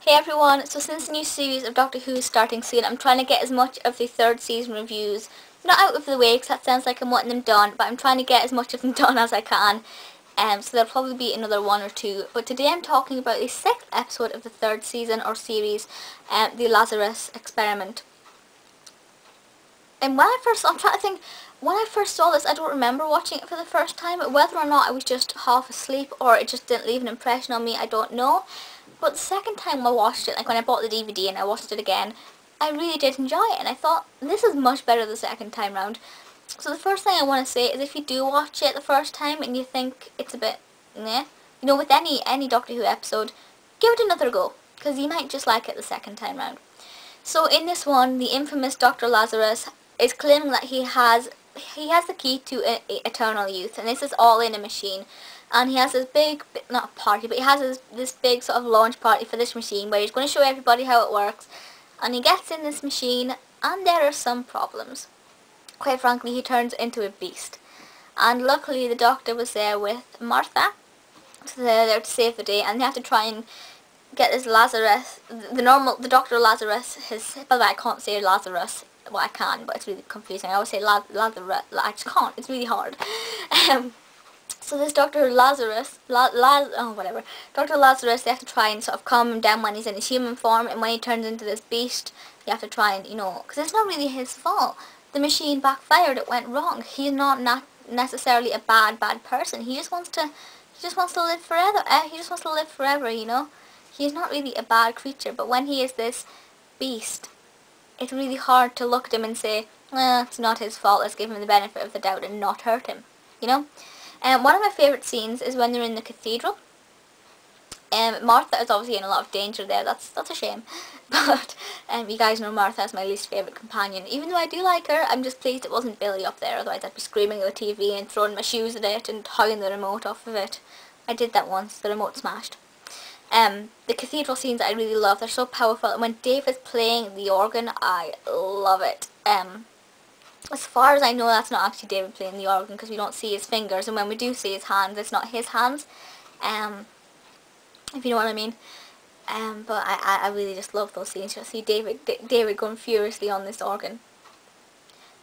Hey everyone, so since the new series of Doctor Who is starting soon, I'm trying to get as much of the third season reviews, not out of the way because that sounds like I'm wanting them done, but I'm trying to get as much of them done as I can, so there'll probably be another one or two. But today I'm talking about the 6th episode of the third season or series, the Lazarus experiment. And I'm trying to think, when I first saw this, I don't remember watching it for the first time. Whether or not I was just half asleep or it just didn't leave an impression on me, I don't know. But the second time I watched it, like when I bought the DVD and I watched it again, I really did enjoy it. And I thought, this is much better the second time round. So the first thing I want to say is if you do watch it the first time and you think it's a bit meh, you know, with any Doctor Who episode, give it another go. Because you might just like it the second time round. So in this one, the infamous Dr. Lazarus is claiming that he has the key to eternal youth, and this is all in a machine. And he has this big, not party, but he has this big sort of launch party for this machine where he's going to show everybody how it works. And he gets in this machine, and there are some problems. Quite frankly, he turns into a beast. And luckily, the doctor was there with Martha, so they're there to save the day, and they have to try and get this Lazarus, the Dr. Lazarus, by the way, I can't say Lazarus. Well, I can, but it's really confusing. I always say Lazarus. I just can't. It's really hard. So this Dr. Lazarus, Dr. Lazarus, they have to try and sort of calm him down when he's in his human form, and when he turns into this beast, you have to try and, you know, because it's not really his fault. The machine backfired. It went wrong. He's not necessarily a bad person. He just wants to live forever. He just wants to live forever. You know, he's not really a bad creature. But when he is this beast, it's really hard to look at him and say, it's not his fault, let's give him the benefit of the doubt and not hurt him, you know? One of my favourite scenes is when they're in the cathedral. Martha is obviously in a lot of danger there, that's a shame. But you guys know Martha is my least favourite companion. Even though I do like her, I'm just pleased it wasn't Billy up there, otherwise I'd be screaming at the TV and throwing my shoes at it and hugging the remote off of it. I did that once, the remote smashed. The cathedral scenes I really love, they're so powerful, and when Dave is playing the organ, I love it. As far as I know, that's not actually David playing the organ, because we don't see his fingers, and when we do see his hands, it's not his hands, if you know what I mean. But I really just love those scenes. You'll see David going furiously on this organ.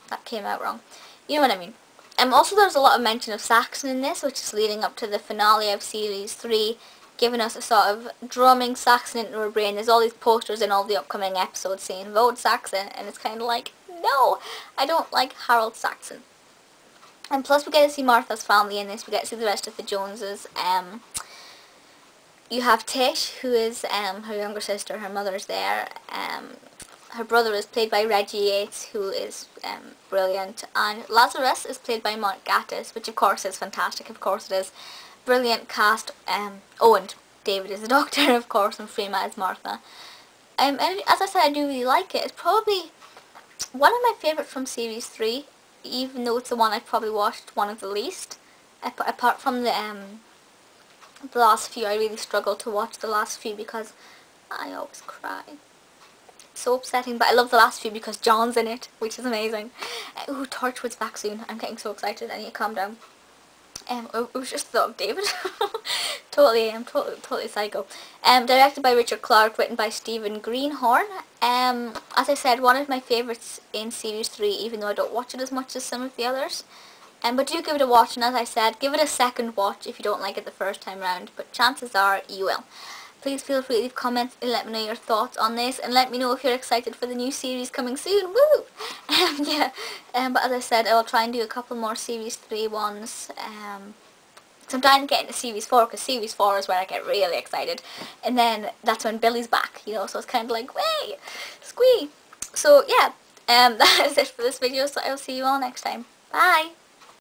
That came out wrong. You know what I mean. Also, there's a lot of mention of Saxon in this, which is leading up to the finale of Series 3, giving us a sort of drumming Saxon into our brain. There's all these posters in all the upcoming episodes saying, vote Saxon, and it's kind of like, no, I don't like Harold Saxon. And plus we get to see Martha's family in this, we get to see the rest of the Joneses. You have Tish, who is her younger sister, her mother's there. Her brother is played by Reggie Yates, who is brilliant, and Lazarus is played by Gatiss, which of course is fantastic, of course it is. Brilliant cast. And David is the doctor, of course, and Freema is Martha. And as I said, I do really like it. It's probably one of my favourites from Series 3, even though it's the one I've probably watched one of the least. Apart from the last few, I really struggle to watch the last few because I always cry. It's so upsetting, but I love the last few because John's in it, which is amazing. Ooh, Torchwood's back soon. I'm getting so excited. I need to calm down. It was just the thought of David. totally psycho. Directed by Richard Clark, written by Stephen Greenhorn. As I said, one of my favourites in Series 3, even though I don't watch it as much as some of the others. But do give it a watch, and as I said, give it a second watch if you don't like it the first time round, but chances are you will. Please feel free to leave comments and let me know your thoughts on this, and let me know if you're excited for the new series coming soon. Woo! But as I said, I will try and do a couple more Series 3 ones. So I'm trying to get into Series 4, because Series 4 is where I get really excited. And then that's when Billy's back, you know, so it's kind of like, way! Squee! So yeah, that is it for this video, so I'll see you all next time. Bye!